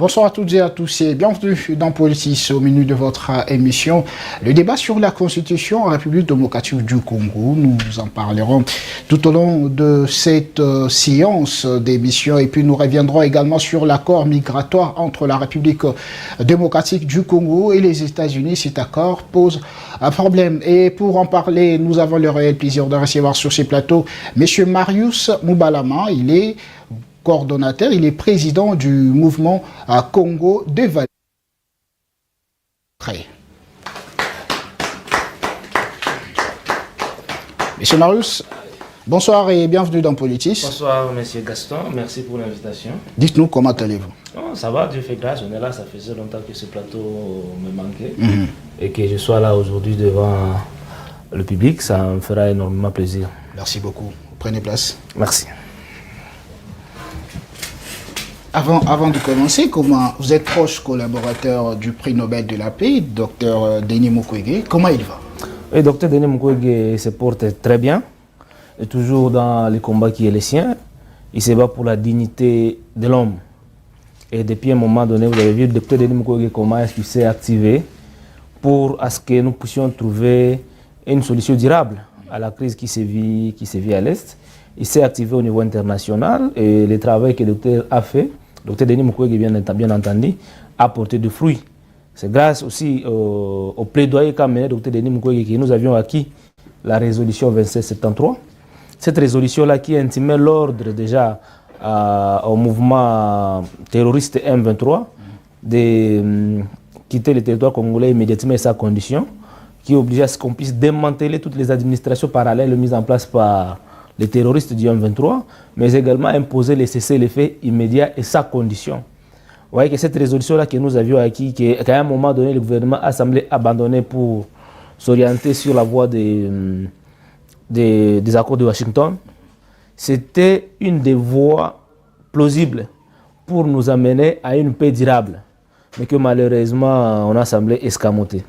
Bonsoir à toutes et à tous et bienvenue dans Politis au menu de votre émission. Le débat sur la Constitution en République démocratique du Congo. Nous en parlerons tout au long de cette séance d'émission et puis nous reviendrons également sur l'accord migratoire entre la République démocratique du Congo et les États-Unis. Cet accord pose un problème et pour en parler, nous avons le réel plaisir de recevoir sur ces plateaux M. Marius Moubalama. Il est coordonnateur, il est président du mouvement Congo de Valais. Monsieur Marius, bonsoir et bienvenue dans Politis. Bonsoir Monsieur Gaston, merci pour l'invitation. Dites-nous comment allez-vous? Oh, ça va, Dieu fait grâce, on est là, ça faisait longtemps que ce plateau me manquait et que je sois là aujourd'hui devant le public, ça me fera énormément plaisir. Merci beaucoup, prenez place. Merci. Avant de commencer, comment vous êtes proche collaborateur du prix Nobel de la paix, Dr Denis Mukwege, comment il va? Oui, Dr Denis Mukwege se porte très bien, et toujours dans les combats qui est les siens. Il se bat pour la dignité de l'homme. Et depuis un moment donné, vous avez vu le Dr Denis Mukwege comment est-ce qu'il s'est activé pour à ce que nous puissions trouver une solution durable à la crise qui sévit à l'Est. Il s'est activé au niveau international et le travail que le docteur a fait, le docteur Denis Mukwege bien entendu, a porté du fruit. C'est grâce aussi au plaidoyer qu'a mené le docteur Denis Mukwege que nous avions acquis la résolution 2773. Cette résolution-là qui intimait l'ordre déjà au mouvement terroriste M23 de quitter le territoire congolais immédiatement et sa condition, qui obligeait à ce qu'on puisse démanteler toutes les administrations parallèles mises en place par les terroristes du M23, mais également imposer les cessez-le-feu immédiat et sa condition. Vous voyez que cette résolution-là que nous avions acquis, qu'à un moment donné, le gouvernement a semblé abandonner pour s'orienter sur la voie des accords de Washington, c'était une des voies plausibles pour nous amener à une paix durable, mais que malheureusement, on a semblé escamoter.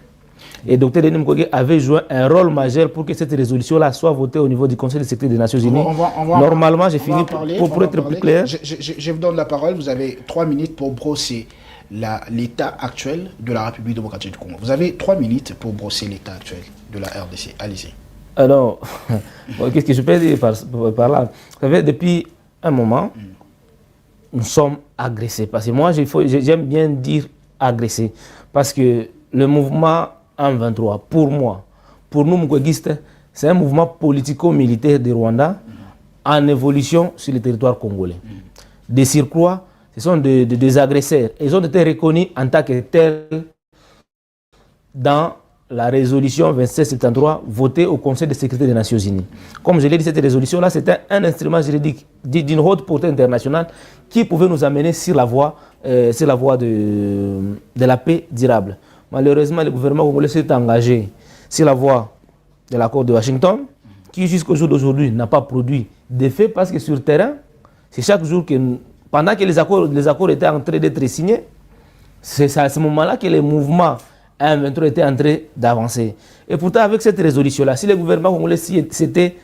Et Dr Denis Mukwege avait joué un rôle majeur pour que cette résolution-là soit votée au niveau du Conseil de sécurité des Nations Unies. Normalement, j'ai fini pour être plus clair. Je vous donne la parole, vous avez 3 minutes pour brosser l'état actuel de la République démocratique du Congo. Vous avez 3 minutes pour brosser l'état actuel de la RDC. Allez-y. Alors, qu'est-ce que je peux dire par là? Vous savez, depuis un moment, nous sommes agressés. Parce que moi, j'aime bien dire agressés. Parce que le mouvement M23, pour nous, Mukwegistes, c'est un mouvement politico-militaire du Rwanda en évolution sur le territoire congolais. Des surcroît, ce sont des agresseurs. Ils ont été reconnus en tant que tels dans la résolution 2773 votée au Conseil de sécurité des Nations Unies. Comme je l'ai dit, cette résolution-là, c'était un instrument juridique d'une haute portée internationale qui pouvait nous amener sur la voie de la paix durable. Malheureusement, le gouvernement congolais s'est engagé sur la voie de l'accord de Washington, qui jusqu'au jour d'aujourd'hui n'a pas produit d'effet parce que sur le terrain, c'est chaque jour que, pendant que les accords étaient en train d'être signés, c'est à ce moment-là que les mouvements M23 étaient en train d'avancer. Et pourtant, avec cette résolution-là, si le gouvernement congolais s'était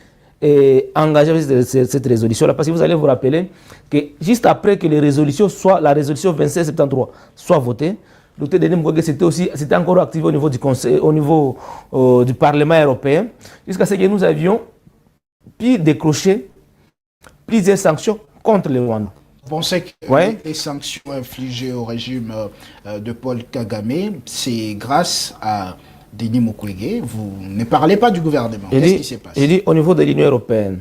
engagé avec cette résolution-là, parce que vous allez vous rappeler que juste après que la résolution 2773 soit votée, le Dr Denis Mukwege c'était encore activé au niveau du Conseil, au niveau du Parlement européen, jusqu'à ce que nous avions pu décrocher plusieurs sanctions contre le Rwanda. Vous pensez que les sanctions infligées au régime de Paul Kagame, c'est grâce à Denis Mukwege? Vous ne parlez pas du gouvernement. Qu'est-ce qui s'est passé? Il dit au niveau de l'Union européenne,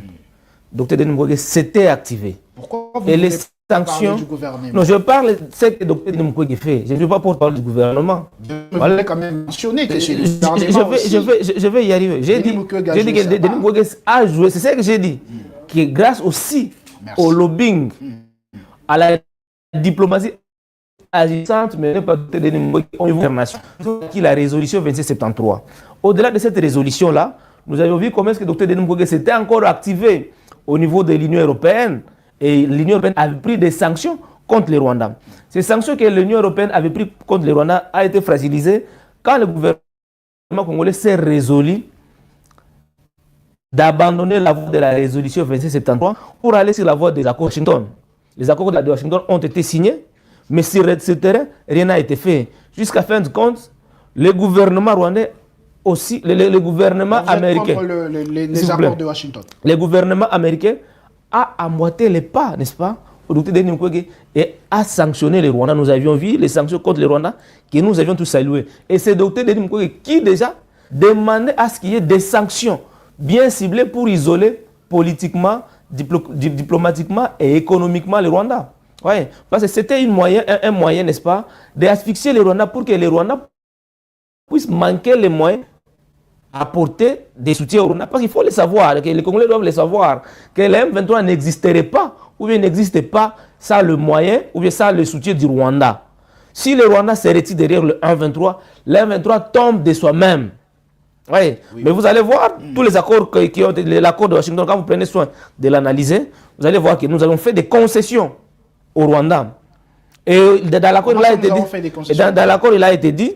Dr Denis Mukwege s'était activé. Pourquoi vous ne parlez du gouvernement? Non, je parle de ce que Dr Denis Mukwege fait. Je ne veux pas parler du gouvernement. Vous voulez quand même mentionner que c'est le gouvernement aussi. Je vais y arriver. J'ai dit que Denis Mukwege a joué, c'est ce que j'ai dit, que grâce aussi au lobbying, à la diplomatie agissante menée par Dr Denis Mukwege au niveau international, qui la résolution 2773. Au-delà de cette résolution-là, nous avons vu comment est-ce que Dr Denis Mukwege s'était encore activé au niveau de l'Union européenne et l'Union européenne avait pris des sanctions contre le Rwanda. Ces sanctions que l'Union européenne avait prises contre le Rwanda ont été fragilisées quand le gouvernement congolais s'est résolu d'abandonner la voie de la résolution 2773 pour aller sur la voie des accords de Washington. Les accords de Washington ont été signés, Mais sur ce terrain, rien n'a été fait. Jusqu'à fin de compte, le gouvernement rwandais aussi, le gouvernement américain. Contre les accords de Washington. Le gouvernement américain a emboîté les pas, n'est-ce pas, au Dr Denis Mukwege, et a sanctionné les Rwandais. Nous avions vu les sanctions contre les Rwandais que nous avions tous saluées. Et c'est Dr Denis Mukwege qui déjà demandait à ce qu'il y ait des sanctions bien ciblées pour isoler politiquement, diplomatiquement et économiquement les Rwandais. Ouais, parce que c'était un moyen, n'est-ce pas, d'asphyxier les Rwandais pour que les Rwandais puissent manquer les moyens apporter des soutiens au Rwanda. Parce qu'il faut le savoir, que les Congolais doivent le savoir, que le M23 n'existerait pas, ou bien n'existe pas sans le moyen, ou bien sans le soutien du Rwanda. Si le Rwanda se retire derrière le M23, le M23 tombe de soi-même. Oui. Mais vous allez voir tous les accords qui ont été, l'accord de Washington, quand vous prenez soin de l'analyser, vous allez voir que nous avons fait des concessions au Rwanda. Et dans l'accord, il a été dit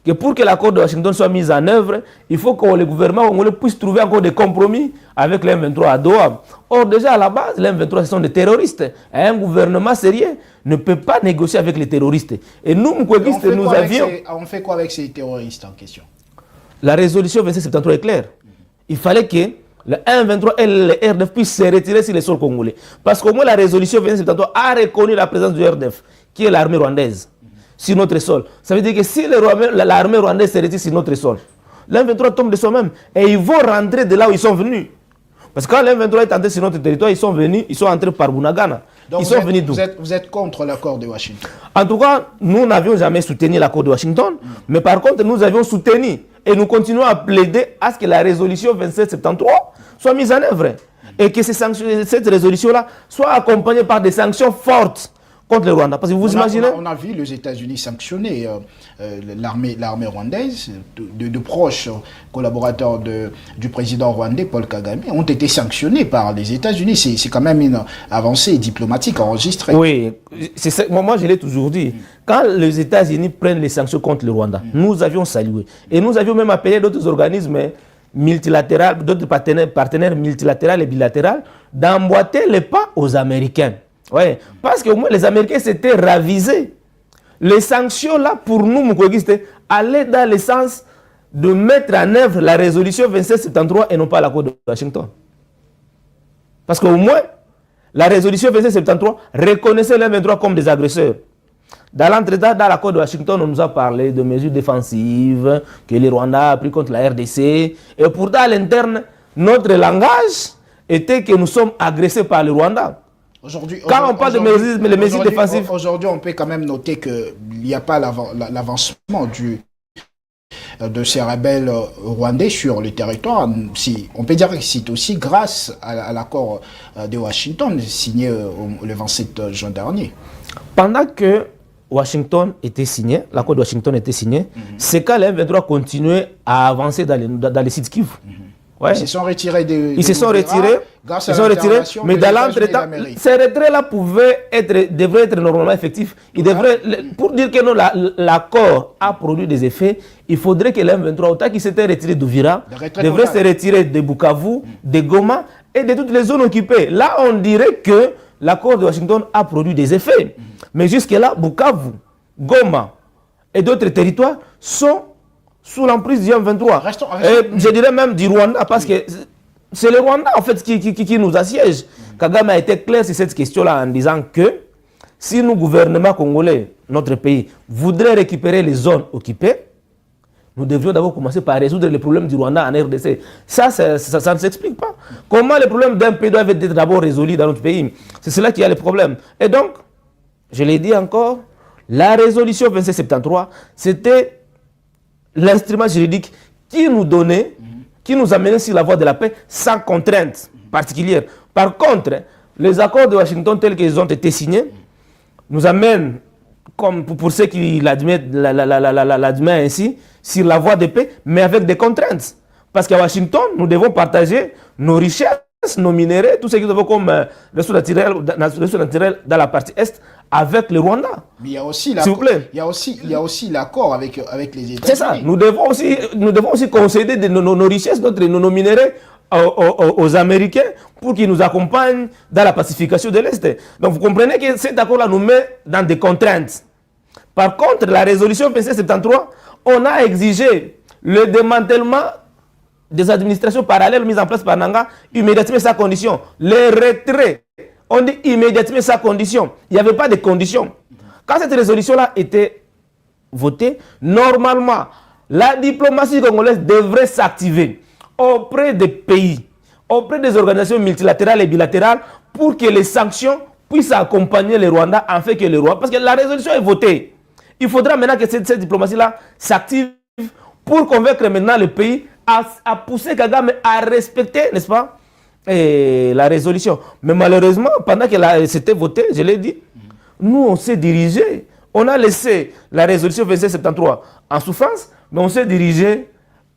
que pour que l'accord de Washington soit mis en œuvre, il faut que le gouvernement congolais puisse trouver encore des compromis avec les M23 à Doha. Or, déjà à la base, les M23 ce sont des terroristes. Et un gouvernement sérieux ne peut pas négocier avec les terroristes. Et nous, Mkwegiste, nous avions... On fait quoi avec ces terroristes en question? La résolution 2773 est claire. Il fallait que le M23 et le RDF puissent se retirer sur les sols congolais. Parce qu'au moins la résolution 2773 a reconnu la présence du RDF, qui est l'armée rwandaise, sur notre sol. Ça veut dire que si l'armée rwandaise se retire sur notre sol, l'M23 tombe de soi-même et ils vont rentrer de là où ils sont venus. Parce que quand l'M23 est entré sur notre territoire, ils sont entrés par Bunagana. Donc ils sont venus d'où? Vous êtes contre l'accord de Washington? En tout cas, nous n'avions jamais soutenu l'accord de Washington, mais par contre, nous avions soutenu et nous continuons à plaider à ce que la résolution 2773 soit mise en œuvre et que cette résolution-là soit accompagnée par des sanctions fortes contre le Rwanda. Parce que vous imaginez... On a vu les États-Unis sanctionner l'armée rwandaise, de proches collaborateurs du président rwandais, Paul Kagame, ont été sanctionnés par les États-Unis. C'est quand même une avancée diplomatique enregistrée. Oui, moi je l'ai toujours dit. Quand les États-Unis prennent les sanctions contre le Rwanda, nous avions salué. Et nous avions même appelé d'autres organismes multilatéraux, d'autres partenaires multilatéraux et bilatéraux, d'emboîter les pas aux Américains. Oui, parce qu'au moins les Américains s'étaient ravisés. Les sanctions là, pour nous, Mkwegiste, allaient dans le sens de mettre en œuvre la résolution 2773 et non pas l'accord de Washington. Parce qu'au moins, la résolution 2773 reconnaissait les M23 comme des agresseurs. Dans l'entretien, dans l'accord de Washington, on nous a parlé de mesures défensives que les Rwandais a pris contre la RDC. Et pourtant, à l'interne, notre langage était que nous sommes agressés par le Rwanda. Quand on parle de mesures défensives... Aujourd'hui, on peut quand même noter qu'il n'y a pas l'avancement de ces rebelles rwandais sur le territoire. On peut dire que c'est aussi grâce à l'accord de Washington signé le 27 juin dernier. Pendant que Washington était signé, l'accord de Washington était signé, c'est quand les M23 continuaient à avancer dans les sites Kivu. Ouais. Ils se sont retirés Ils se sont retirés, mais dans l'entretemps, ces retraits-là devraient être normalement effectifs. Pour dire que l'accord a produit des effets, il faudrait que l'M23, autant qu'il s'était retiré d'Ouvira, devrait se retirer de Bukavu, de Goma et de toutes les zones occupées. Là, on dirait que l'accord de Washington a produit des effets. Mais jusque-là, Bukavu, Goma et d'autres territoires sont sous l'emprise du M23. Je dirais même du Rwanda, parce que c'est le Rwanda en fait qui nous assiège. Kagame a été clair sur cette question-là en disant que si nous, gouvernement congolais, notre pays, voudrait récupérer les zones occupées, nous devrions d'abord commencer par résoudre les problèmes du Rwanda en RDC. Ça ne s'explique pas. Comment les problèmes d'un pays doivent être d'abord résolus dans notre pays? C'est cela qui a le problème. Et donc, je l'ai dit encore, la résolution 2773, c'était l'instrument juridique qui nous donnait, qui nous amenait sur la voie de la paix sans contrainte particulière. Par contre, les accords de Washington tels qu'ils ont été signés nous amènent, comme pour ceux qui l'admettent ainsi, sur la voie de paix, mais avec des contraintes. Parce qu'à Washington, nous devons partager nos richesses, nos minéraux, tout ce que nous avons comme ressources naturelles dans la partie Est avec le Rwanda. Mais il y a aussi l'accord avec les États-Unis. C'est ça. Nous devons aussi concéder nos richesses, nos minéraux aux Américains pour qu'ils nous accompagnent dans la pacification de l'Est. Donc vous comprenez que cet accord-là nous met dans des contraintes. Par contre, la résolution 2673, on a exigé le démantèlement des administrations parallèles mises en place par Nanga, immédiatement sa condition. Le retrait, on dit immédiatement sa condition. Il n'y avait pas de conditions. Quand cette résolution-là était votée, normalement, la diplomatie congolaise devrait s'activer auprès des pays, auprès des organisations multilatérales et bilatérales pour que les sanctions puissent accompagner le Rwanda afin que le Rwanda... Parce que la résolution est votée. Il faudra maintenant que cette diplomatie-là s'active pour convaincre maintenant le pays à pousser Kagame à respecter, n'est-ce pas, la résolution. Mais malheureusement, pendant que c'était voté, je l'ai dit, nous on s'est dirigé. On a laissé la résolution 2673 en souffrance, mais on s'est dirigé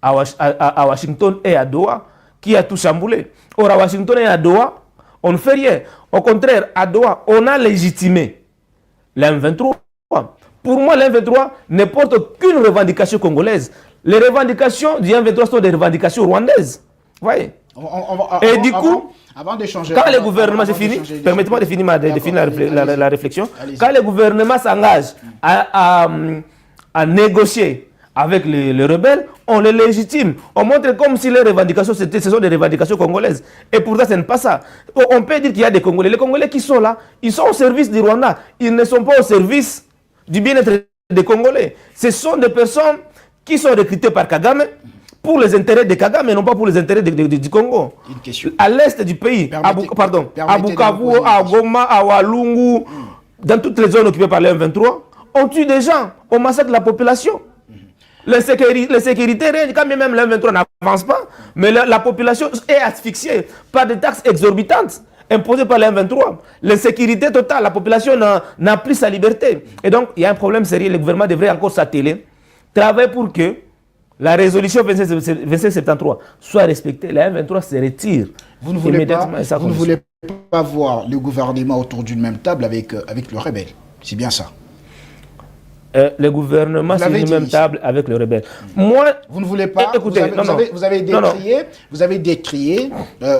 à Washington et à Doha, qui a tout chamboulé. Or, à Washington et à Doha, on ne fait rien. Au contraire, à Doha, on a légitimé l'M23. Pour moi, l'M23 ne porte aucune revendication congolaise. Les revendications du M23 sont des revendications rwandaises. Vous voyez? Et du coup, avant d'échanger, quand les gouvernements, c'est fini, permettez-moi de finir la réflexion. Quand les gouvernements s'engagent à négocier avec les rebelles, on les légitime. On montre comme si les revendications, ce sont des revendications congolaises. Et pourtant, ce n'est pas ça. On peut dire qu'il y a des Congolais. Les Congolais qui sont là, ils sont au service du Rwanda. Ils ne sont pas au service du bien-être des Congolais. Ce sont des personnes qui sont recrutées par Kagame pour les intérêts de Kagame et non pas pour les intérêts du Congo. Une question. À l'est du pays, à Bukavu, à Goma, à Walungu, dans toutes les zones occupées par les M23, on tue des gens, on massacre la population. L'insécurité règne, quand même les M23 n'avance pas, mais la population est asphyxiée par des taxes exorbitantes imposées par les M23. L'insécurité totale, la population n'a plus sa liberté. Et donc, il y a un problème sérieux, le gouvernement devrait encore s'atteler, travailler pour que la résolution 2673 soit respectée. La M23 se retire. Vous ne voulez pas voir le gouvernement autour d'une même table avec le rebelle. C'est bien ça. Le gouvernement sur une même table avec le rebelle. Moi, vous ne voulez pas. Écoutez, vous avez décrié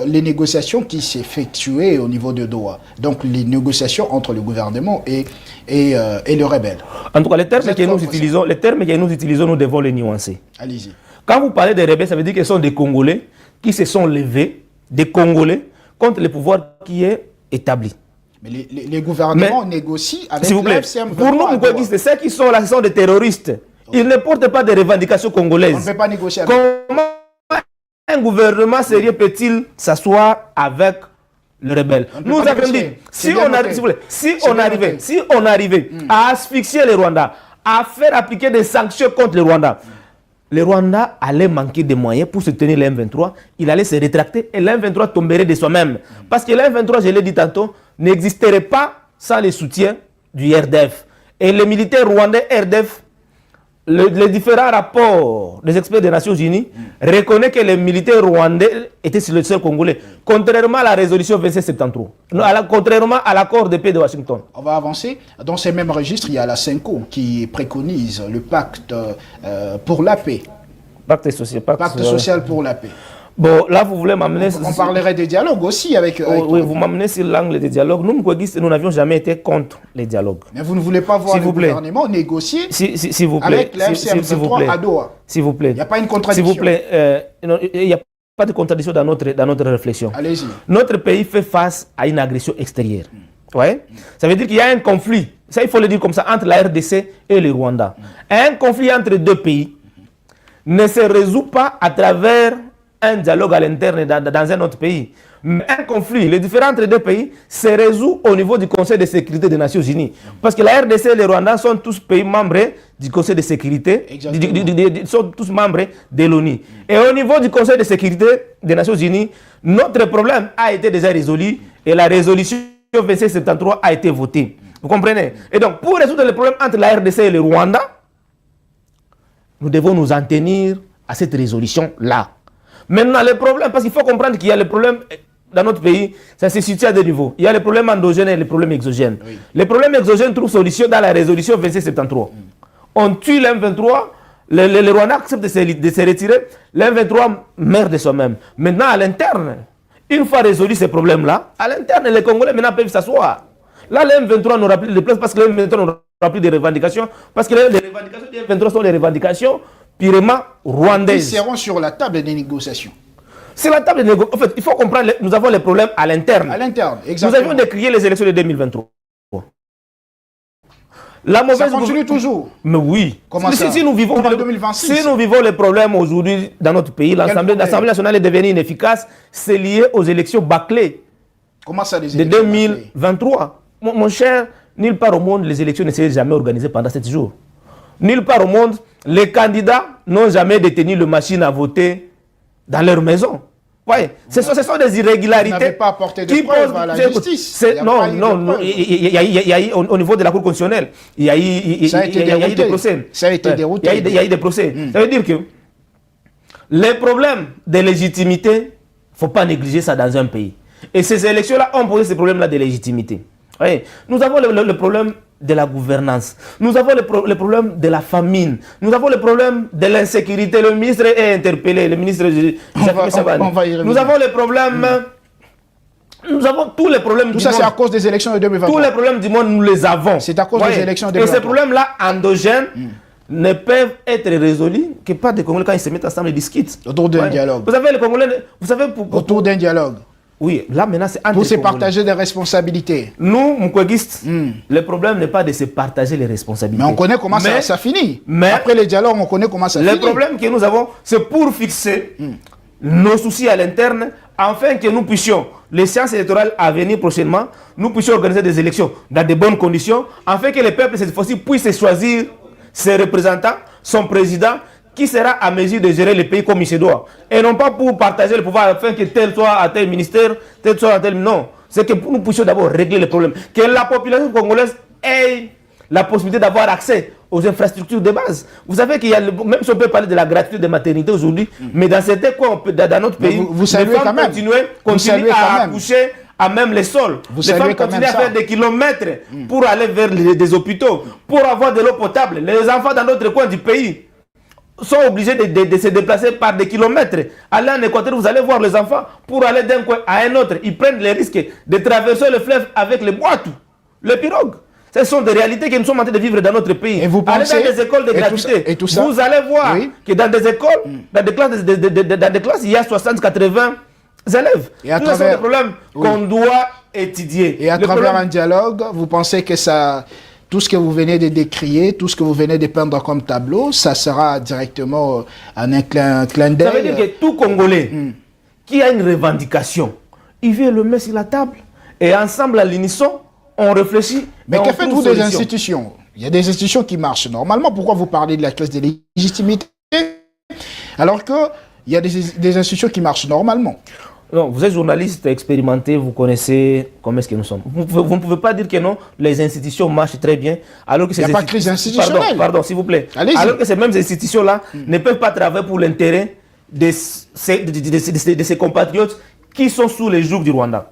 les négociations qui s'effectuaient au niveau de Doha. Donc les négociations entre le gouvernement et le rebelle. En tout cas, les termes que nous utilisons, nous devons les nuancer. Allez-y. Quand vous parlez des rebelles, ça veut dire que ce sont des Congolais qui se sont levés, des Congolais, contre le pouvoir qui est établi. Mais les gouvernements négocient avec s'il vous plaît, pour nous, ceux qui sont là, ce sont des terroristes. Ils ne portent pas de revendications congolaises. On ne peut pas négocier avec Comment un gouvernement sérieux peut-il s'asseoir avec le rebelle? Nous avons dit, si on arrivait à asphyxier le Rwanda, à faire appliquer des sanctions contre le Rwanda allait manquer de moyens pour soutenir le M23, il allait se rétracter et le M23 tomberait de soi-même. Parce que le M23, je l'ai dit tantôt, n'existerait pas sans le soutien du RDF. Et les militaires rwandais RDF, les différents rapports des experts des Nations Unies reconnaissent que les militaires rwandais étaient sur le sol congolais, contrairement à la résolution 2673, contrairement à l'accord de paix de Washington. On va avancer. Dans ces mêmes registres, il y a la CENCO qui préconise le pacte pour la paix. Pacte social pour la paix. Bon, là, vous voulez m'amener... On parlerait des dialogues aussi avec... oui, vous m'amenez sur l'angle des dialogues. Nous n'avions jamais été contre les dialogues. Mais vous ne voulez pas voir le gouvernement négocier avec la FCM23 à Doha. S'il vous plaît. Il n'y a pas une contradiction. S'il vous plaît, il n'y a pas de contradiction dans notre réflexion. Allez-y. Notre pays fait face à une agression extérieure. Ouais? Ça veut dire qu'il y a un conflit, ça il faut le dire comme ça, entre la RDC et le Rwanda. Un conflit entre deux pays ne se résout pas à travers un dialogue à l'interne dans un autre pays. Mais un conflit, les différents entre deux pays, se résout au niveau du Conseil de sécurité des Nations Unies. Parce que la RDC et le Rwanda sont tous pays membres du Conseil de sécurité, sont tous membres de l'ONU. Et au niveau du Conseil de sécurité des Nations Unies, notre problème a été déjà résolu et la résolution 2673 a été votée. Vous comprenez? Et donc, pour résoudre le problème entre la RDC et le Rwanda, nous devons nous en tenir à cette résolution-là. Maintenant, le problème, parce qu'il faut comprendre qu'il y a le problème dans notre pays, ça se situe à deux niveaux. Il y a le problème endogène et le problème exogène. Oui. Le problème exogène trouve solution dans la résolution 2673. On tue l'M23, Le Rwandais accepte de se retirer. L'M23 meurt de soi-même. Maintenant, à l'interne, une fois résolu ces problèmes-là, à l'interne, les Congolais maintenant peuvent s'asseoir. Là, le M23 n'aura plus de place parce que le M23 n'aura plus de revendications. Parce que les revendications du M23 sont les revendications purement rwandaises. Ils seront sur la table des négociations. C'est la table de négociation. En fait, il faut comprendre, nous avons les problèmes à l'interne. À l'interne, exactement. Nous avions décrié les élections de 2023. La mauvaise ça continue toujours. Mais oui. Comment ça? Si nous vivons 2026. Si nous vivons les problèmes aujourd'hui dans notre pays, l'Assemblée nationale est devenue inefficace, c'est lié aux élections bâclées. Comment ça, les élections de bâclées? 2023. Mon cher, nulle part au monde, les élections ne seraient jamais organisées pendant 7 jours. Nulle part au monde, les candidats n'ont jamais détenu le machine à voter dans leur maison. Ouais. Ce sont des irrégularités. Vous n'avez pas apporté de preuves à la justice. Non, il y a eu au niveau de la Cour constitutionnelle, il y a eu des procès. Ça a été dérouté. Il y a eu des procès. Ça veut dire que les problèmes de légitimité, il ne faut pas négliger ça dans un pays. Et ces élections-là ont posé ces problèmes-là de légitimité. Ouais. Nous avons le problème de la gouvernance. Nous avons le problème de la famine. Nous avons le problème de l'insécurité. Le ministre est interpellé. Le ministre on va y revenir. Nous avons le problème... Nous avons tous les problèmes Tout ça, c'est à cause des élections de 2023. Tous les problèmes du monde, nous les avons. C'est à cause des élections de 2023. Et ces problèmes-là, endogènes, ne peuvent être résolus que par des Congolais quand ils se mettent ensemble et discutent. Autour d'un dialogue. Vous savez, les Congolais... Autour d'un dialogue. Oui, là maintenant c'est pour se partager des responsabilités. Nous, Mukwegistes, le problème n'est pas de se partager les responsabilités. Mais on connaît comment ça finit. Après les dialogues, on connaît comment ça finit. Le problème que nous avons, c'est pour fixer nos soucis à l'interne, afin que nous puissions, les séances électorales à venir prochainement, nous puissions organiser des élections dans de bonnes conditions, afin que les peuples cette fois-ci puissent choisir ses représentants, son président, qui sera à mesure de gérer le pays comme il se doit. Et non pas pour partager le pouvoir afin que tel soit à tel ministère, tel soit à tel... Non. C'est que nous puissions d'abord régler les problèmes. Que la population congolaise ait la possibilité d'avoir accès aux infrastructures de base. Vous savez qu'il y a... Même si on peut parler de la gratuité de maternité aujourd'hui, mais dans certains coins, dans notre pays, vous les femmes continuent à accoucher à même les sols. Les femmes continuent à faire des kilomètres pour aller vers des hôpitaux, pour avoir de l'eau potable. Les enfants dans d'autres coins du pays sont obligés de se déplacer par des kilomètres. Allez en Équateur, vous allez voir les enfants, pour aller d'un coin à un autre, ils prennent le risque de traverser le fleuve avec les boîtes, les pirogues. Ce sont des réalités que nous sommes en train de vivre dans notre pays. Et vous pensez, allez dans des écoles de gratuité, vous allez voir que dans des écoles, dans des classes, il y a 60-80 élèves. Et à Tous sont des problèmes qu'on doit étudier. Et à travers un dialogue, vous pensez que ça... Tout ce que vous venez de décrire, tout ce que vous venez de peindre comme tableau, ça sera directement un clin d'œil. Ça veut dire que tout Congolais qui a une revendication, il vient le mettre sur la table et ensemble à l'unisson, on réfléchit. Mais que faites-vous des institutions? Il y a des institutions qui marchent normalement. Pourquoi vous parlez de la clause de légitimité alors qu'il y a des institutions qui marchent normalement? Non, vous êtes journaliste expérimenté, vous connaissez comment est-ce que nous sommes. Vous ne pouvez pas dire que non, les institutions marchent très bien, alors que il n'y a pas de crise institutionnelle. Pardon, s'il vous plaît. Alors que ces mêmes institutions-là ne peuvent pas travailler pour l'intérêt de ces compatriotes qui sont sous les jougs du Rwanda.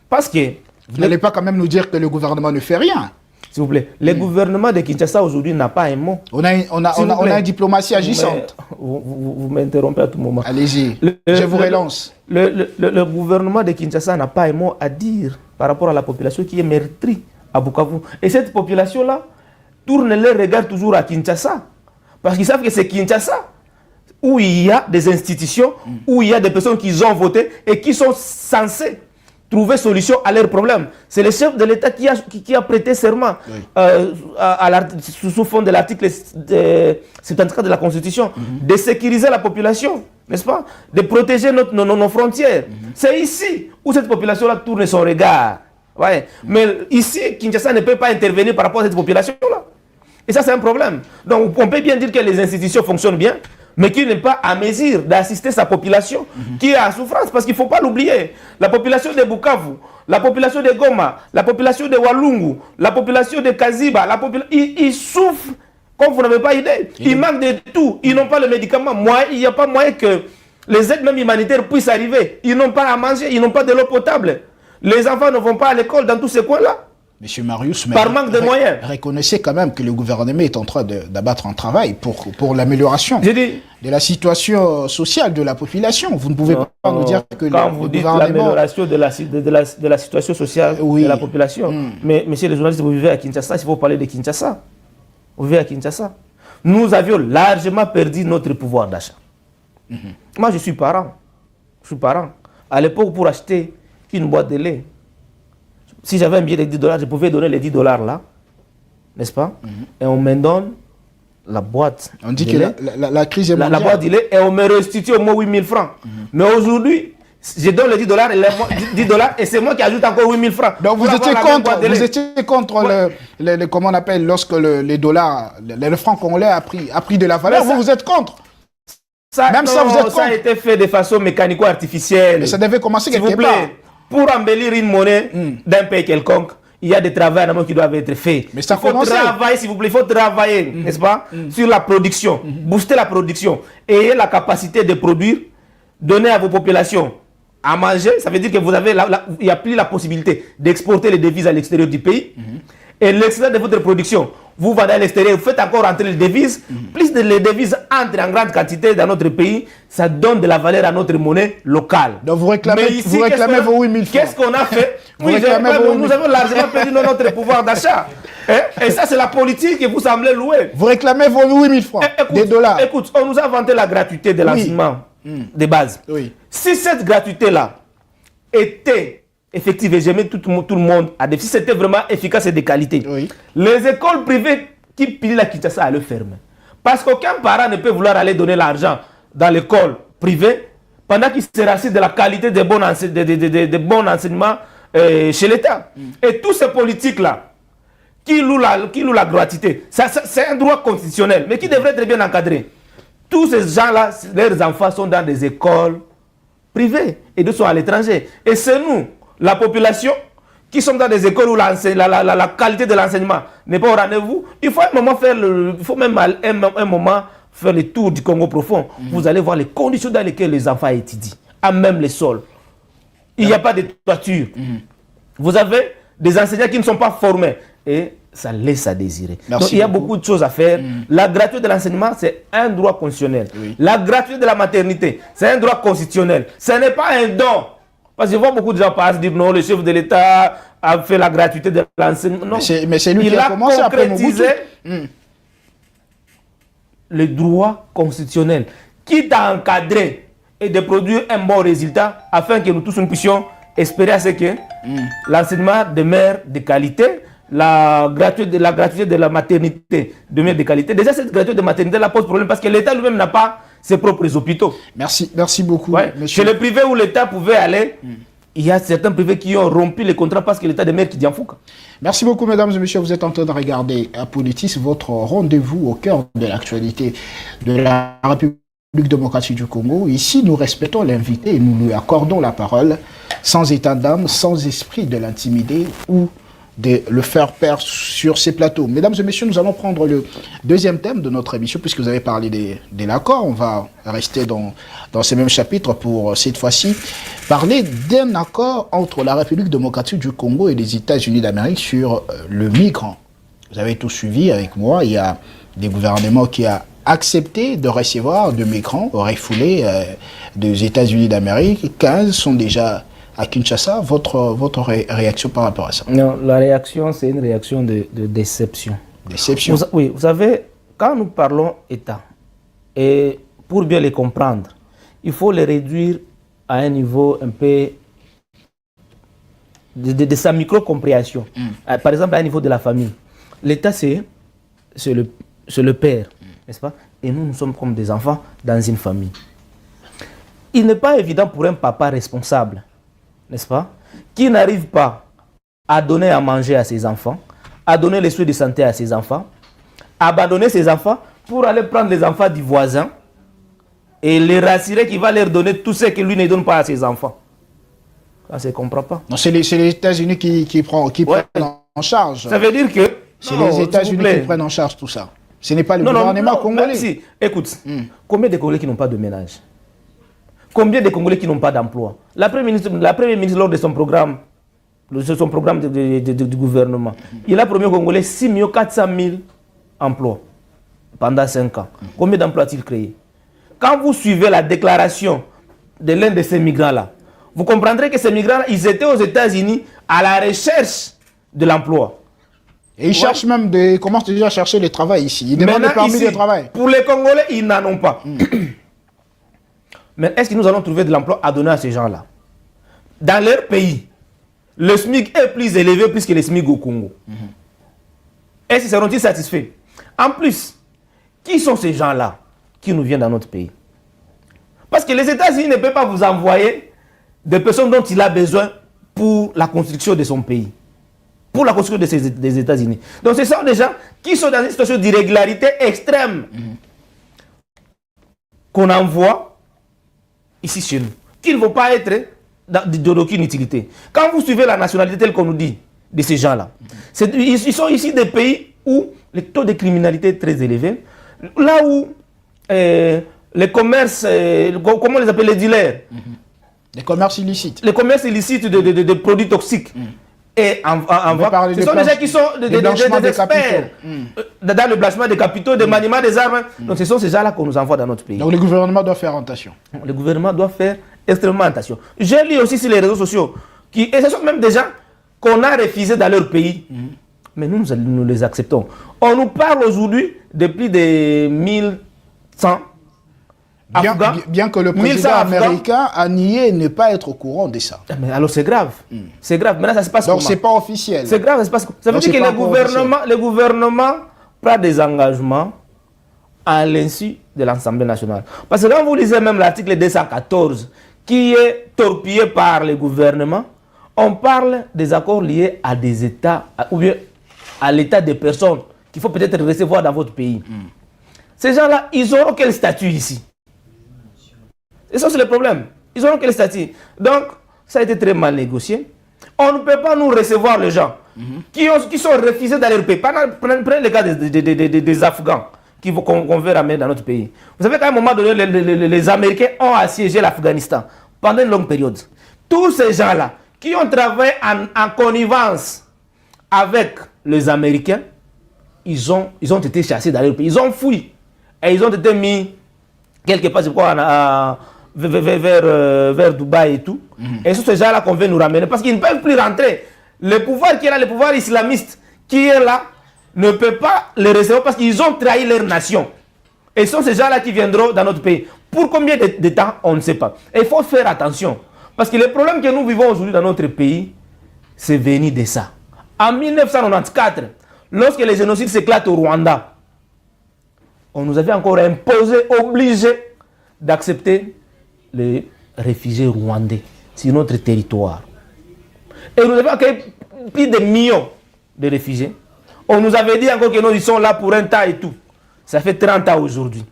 Parce que... Vous n'allez pas quand même nous dire que le gouvernement ne fait rien. S'il vous plaît, le gouvernement de Kinshasa aujourd'hui n'a pas un mot. On a une diplomatie agissante. Vous m'interrompez à tout moment. Allez-y, je vous relance. Le gouvernement de Kinshasa n'a pas un mot à dire par rapport à la population qui est meurtrie à Bukavu. Et cette population-là tourne leur regard toujours à Kinshasa. Parce qu'ils savent que c'est Kinshasa où il y a des institutions, où il y a des personnes qui ont voté et qui sont censées trouver solution à leurs problèmes. C'est le chef de l'État qui a prêté serment sous fond de l'article 74 de la Constitution, de sécuriser la population, n'est-ce pas? De protéger nos frontières. C'est ici où cette population-là tourne son regard. Ouais. Mais ici, Kinshasa ne peut pas intervenir par rapport à cette population-là. Et ça, c'est un problème. Donc, on peut bien dire que les institutions fonctionnent bien, mais qui n'est pas à mesure d'assister sa population qui est en souffrance. Parce qu'il ne faut pas l'oublier. La population de Bukavu, la population de Goma, la population de Walungu, la population de Kaziba, ils souffrent comme vous n'avez pas idée. Ils manquent de tout. Ils n'ont pas le médicament. Il n'y a pas moyen que les aides même humanitaires puissent arriver. Ils n'ont pas à manger, ils n'ont pas de l'eau potable. Les enfants ne vont pas à l'école dans tous ces coins-là. Monsieur Marius, mais par manque de moyens. Reconnaissez quand même que le gouvernement est en train d'abattre un travail pour l'amélioration de la situation sociale de la population. Vous ne pouvez pas nous dire que quand vous dites l'amélioration de la situation sociale de la population, mais monsieur les journalistes, vous vivez à Kinshasa, il faut parler de Kinshasa. Vous vivez à Kinshasa. Nous avions largement perdu notre pouvoir d'achat. Moi, je suis parent. À l'époque, pour acheter une boîte de lait, si j'avais un billet de 10 $, je pouvais donner les 10 $ là, n'est-ce pas? Et on me donne la boîte. On dit que la crise est mondiale. La boîte de lait, et on me restitue au moins 8 000 francs. Mais aujourd'hui, je donne les 10 $, et 10 $, et c'est moi qui ajoute encore 8 000 francs. Donc vous étiez contre comment on appelle, lorsque les dollars, le franc congolais a pris de la valeur, vous êtes contre? Ça a été fait de façon mécanico-artificielle. Mais ça devait commencer quelque part. Pour embellir une monnaie d'un pays quelconque, il y a des travaux qui doivent être faits. Mais ça il faut travailler, s'il vous plaît, il faut travailler, n'est-ce pas, sur la production, booster la production, ayez la capacité de produire, donner à vos populations à manger. Ça veut dire que vous avez, il n'y a plus la possibilité d'exporter les devises à l'extérieur du pays. Et l'excédent de votre production, vous vendez à l'extérieur, vous faites encore entrer les devises. Plus les devises entrent en grande quantité dans notre pays, ça donne de la valeur à notre monnaie locale. Donc vous réclamez vos 8 000 francs. Qu'est-ce qu'on a fait? Nous avons largement perdu notre pouvoir d'achat. Et ça, c'est la politique que vous semblez louer. Vous réclamez vos 8 000 francs, des dollars. Écoute, on nous a vanté la gratuité de l'enseignement de base. Si cette gratuité-là était effective, et j'ai mis tout le monde à défi, c'était vraiment efficace et de qualité. Les écoles privées qui pilent la Kinshasa à le fermer. Parce qu'aucun parent ne peut vouloir aller donner l'argent dans l'école privée pendant qu'il se rassure de la qualité des bons enseignements chez l'État. Et tous ces politiques-là, qui louent la gratuité, c'est un droit constitutionnel, mais qui devrait être bien encadré. Tous ces gens-là, leurs enfants sont dans des écoles privées et d'autres sont à l'étranger. Et c'est nous, la population, qui sommes dans des écoles où la qualité de l'enseignement n'est pas au rendez-vous. Il faut un moment faire le tour du Congo profond. Vous allez voir les conditions dans lesquelles les enfants étudient, à même les sols. Il n'y a pas de toiture. Vous avez des enseignants qui ne sont pas formés. Et ça laisse à désirer. Donc il y a beaucoup de choses à faire. La gratuité de l'enseignement, c'est un droit constitutionnel. La gratuité de la maternité, c'est un droit constitutionnel. Ce n'est pas un don. Parce que je vois beaucoup de gens passer dire non, le chef de l'État a fait la gratuité de l'enseignement. Non, mais c'est lui qui a commencé après Mobutu. Le droit constitutionnel, quitte à encadrer et de produire un bon résultat afin que nous tous nous puissions espérer à ce que l'enseignement demeure de qualité, la gratuité de la maternité demeure de qualité. Déjà, cette gratuité de maternité là pose problème parce que l'État lui-même n'a pas ses propres hôpitaux. Merci beaucoup. Monsieur. Chez le privé où l'État pouvait aller, il y a certains privés qui ont rompu les contrats parce que l'État demeure qui dit en fouca. Merci beaucoup, mesdames et messieurs. Vous êtes en train de regarder Apolitis, votre rendez-vous au cœur de l'actualité de la République démocratique du Congo. Ici, nous respectons l'invité et nous lui accordons la parole sans état d'âme, sans esprit de l'intimider ou de le faire perdre sur ces plateaux. Mesdames et messieurs, nous allons prendre le deuxième thème de notre émission, puisque vous avez parlé de l'accord. On va rester dans ce même chapitre pour, cette fois-ci, parler d'un accord entre la République démocratique du Congo et les États-Unis d'Amérique sur le migrant. Vous avez tout suivi avec moi. Il y a des gouvernements qui ont accepté de recevoir des migrants refoulés des États-Unis d'Amérique. 15 sont déjà à Kinshasa. Votre réaction par rapport à ça? Non, la réaction, c'est une réaction de déception. Déception? Oui, vous savez, quand nous parlons État, et pour bien les comprendre, il faut les réduire à un niveau un peu de sa micro-compréhension. Par exemple, à un niveau de la famille. L'État, c'est le père, n'est-ce pas? Et nous sommes comme des enfants dans une famille. Il n'est pas évident pour un papa responsable, n'est-ce pas, qui n'arrive pas à donner à manger à ses enfants, à donner les soins de santé à ses enfants, abandonner ses enfants pour aller prendre les enfants du voisin et les rassurer qu'il va leur donner tout ce que lui ne donne pas à ses enfants. Ça, je ne comprends pas. Non, c'est les États-Unis qui prennent en charge. Ça veut dire que... C'est les États-Unis qui prennent en charge tout ça. Ce n'est pas le gouvernement congolais. Si. Écoute, combien de Congolais qui n'ont pas de ménage? Combien de Congolais qui n'ont pas d'emploi? La Première ministre, lors de son programme son programme du gouvernement, il a promis aux Congolais 6 400 000 emplois pendant 5 ans. Combien d'emplois a-t-il créé? Quand vous suivez la déclaration de l'un de ces migrants-là, vous comprendrez que ces migrants-là, ils étaient aux États-Unis à la recherche de l'emploi. Et ils cherchent même ils commencent déjà à chercher le travail ici. Ils demandent le permis de travail. Pour les Congolais, ils n'en ont pas. Mais est-ce que nous allons trouver de l'emploi à donner à ces gens-là? Dans leur pays, le SMIC est plus élevé plus que le SMIC au Congo. Est-ce qu'ils seront-ils satisfaits? En plus, qui sont ces gens-là qui nous viennent dans notre pays? Parce que les États-Unis ne peuvent pas vous envoyer des personnes dont il a besoin pour la construction de son pays. Pour la construction des États-Unis. Donc ce sont des gens qui sont dans une situation d'irrégularité extrême qu'on envoie ici chez nous, qui ne vont pas être d'aucune utilité. Quand vous suivez la nationalité telle qu'on nous dit de ces gens-là, ils sont ici des pays où le taux de criminalité est très élevé, là où les commerces, comment on les appelle, les dealers, les commerces illicites. Les commerces illicites de produits toxiques. Et ce sont des gens qui sont des experts dans le blanchiment des capitaux, de maniement des armes. Donc ce sont ces gens-là qu'on nous envoie dans notre pays. Donc le gouvernement doit faire attention. Le gouvernement doit faire extrêmement attention. J'ai lu aussi sur les réseaux sociaux, et ce sont même des gens qu'on a refusés dans leur pays. Mais nous les acceptons. On nous parle aujourd'hui de plus de 1100 Bien que le président américain a nié ne pas être au courant de ça. Mais alors c'est grave. C'est grave. Maintenant ça se passe donc comment? c'est pas officiel. C'est grave. Ça veut dire que le gouvernement prend des engagements à l'insu de l'Assemblée nationale. Parce que quand vous lisez même l'article 214 qui est torpillé par le gouvernement, on parle des accords liés à des États ou bien à l'état des personnes qu'il faut peut-être recevoir dans votre pays. Ces gens-là, ils auront quel statut ici? Et ça, c'est le problème. Ils auront quel statut? Donc, ça a été très mal négocié. On ne peut pas nous recevoir les gens qui sont refusés dans leur pays. Prenez le cas des Afghans qu'on veut ramener dans notre pays. Vous savez qu'à un moment donné, les Américains ont assiégé l'Afghanistan pendant une longue période. Tous ces gens-là qui ont travaillé en connivence avec les Américains, ils ont été chassés dans leur pays. Ils ont fui. Et ils ont été mis quelque part, je crois, vers Dubaï et tout. Et c'est ces gens-là qu'on veut nous ramener. Parce qu'ils ne peuvent plus rentrer. Le pouvoir qui est là, le pouvoir islamiste qui est là, ne peut pas les recevoir parce qu'ils ont trahi leur nation. Et ce sont ces gens-là qui viendront dans notre pays. Pour combien de temps, on ne sait pas. Et il faut faire attention. Parce que le problème que nous vivons aujourd'hui dans notre pays, c'est venu de ça. En 1994, lorsque les génocides s'éclatent au Rwanda, on nous avait encore imposé, obligé d'accepter les réfugiés rwandais sur notre territoire. Et nous avons accueilli plus de millions de réfugiés. On nous avait dit encore que nous, ils sont là pour un temps et tout. Ça fait 30 ans aujourd'hui.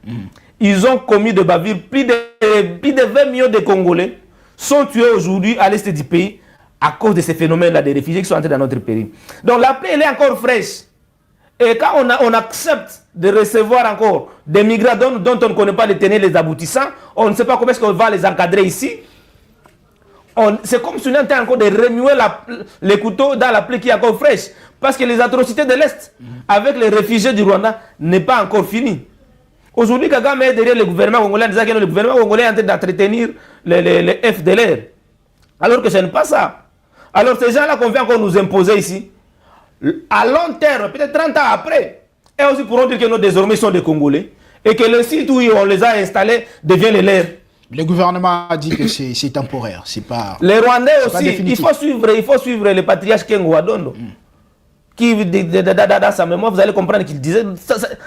Ils ont commis de bavures. Plus de 20 millions de Congolais sont tués aujourd'hui à l'est du pays à cause de ces phénomènes-là des réfugiés qui sont entrés dans notre pays. Donc la paix, elle est encore fraîche. Et quand on accepte de recevoir encore des migrants dont on ne connaît pas les tenants et les aboutissants, on ne sait pas comment est-ce qu'on va les encadrer ici. C'est comme si on était encore de remuer les couteaux dans la plaie qui est encore fraîche. Parce que les atrocités de l'Est avec les réfugiés du Rwanda n'est pas encore fini. Aujourd'hui, Kagame est derrière le gouvernement congolais en disant que le gouvernement congolais est en train d'entretenir les FDLR. Alors que ce n'est pas ça. Alors ces gens-là qu'on vient encore nous imposer ici, à long terme, peut-être 30 ans après, et aussi pourront dire que nous désormais sont des Congolais et que le site où on les a installés devient le leur. Le gouvernement a dit que c'est temporaire, c'est pas. Les Rwandais aussi, il faut suivre le patriarche Kengo Adondo. Qui, dans sa mémoire, vous allez comprendre qu'il disait,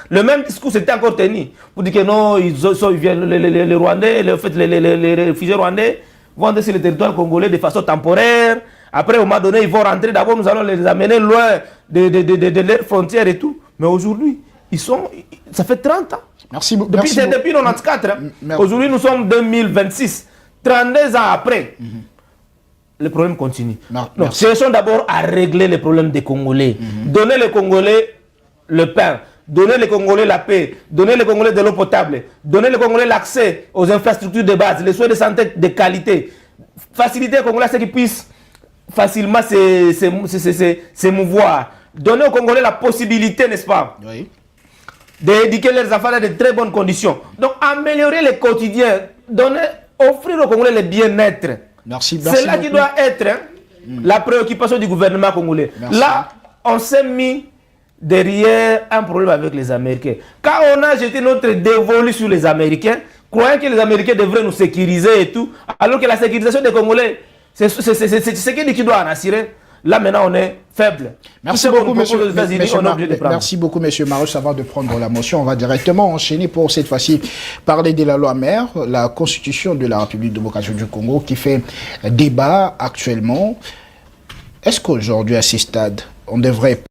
le même discours s'était encore tenu. Pour dire que non, ils viennent, les Rwandais, les réfugiés rwandais vont sur le territoire congolais de façon temporaire. Après, au moment donné, ils vont rentrer. D'abord, nous allons les amener loin de leurs frontières et tout. Mais aujourd'hui, ça fait 30 ans. Merci beaucoup. Depuis 1994. Aujourd'hui, nous sommes 2026. 32 ans après. Le problème continue. Donc, cherchons d'abord à régler les problèmes des Congolais. Donner les Congolais le pain. Donner les Congolais la paix. Donner les Congolais de l'eau potable. Donner les Congolais l'accès aux infrastructures de base, les soins de santé de qualité. Faciliter les Congolais à ce qu'ils puissent facilement s'émouvoir. Donner aux Congolais la possibilité, n'est-ce pas, Oui. d'éduquer leurs enfants dans de très bonnes conditions. Donc, améliorer le quotidien, offrir aux Congolais le bien-être. Merci. C'est là qui doit être la préoccupation du gouvernement congolais. Merci. Là, on s'est mis derrière un problème avec les Américains. Quand on a jeté notre dévolu sur les Américains, croyant que les Américains devraient nous sécuriser et tout, alors que la sécurisation des Congolais, c'est ce qui doit en assurer. Là, maintenant, on est faible. Merci beaucoup, merci beaucoup, monsieur Marus. Avant de prendre la motion, on va directement enchaîner pour cette fois-ci parler de la loi mère, la constitution de la République démocratique du Congo qui fait débat actuellement. Est-ce qu'aujourd'hui, à ce stade, on devrait